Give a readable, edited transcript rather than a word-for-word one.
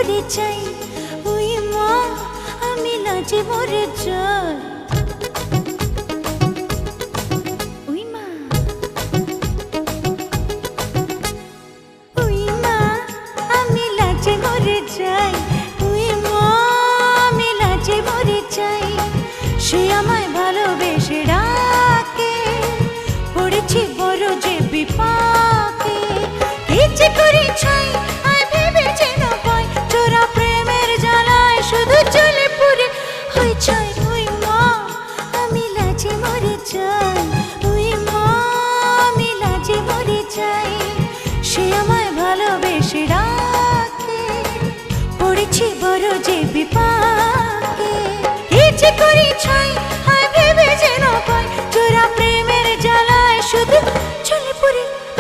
মরে যাই, ওই মা আমি লাজে মরে যাই। ওই মা, ওই মা আমি লাজে মরে যাই, ওই মা আমি লাজে মরে যাই। সে আমায় ভালোবেসে ডাকে, পড়েছি বড় যে বিপাকে। কি যে করি ছাই আয় ভেবে যেন পাই, চোরা প্রেমের জ্বালায় শুধু চলে পুরে হয়ে যায়। ওই মা আমি লাজে মরে যাই, ওই মা আমি লাজে মরে যাই। সে আমায় ভালোবেসে ডাকে, পড়েছি বড় যে বিপাকে।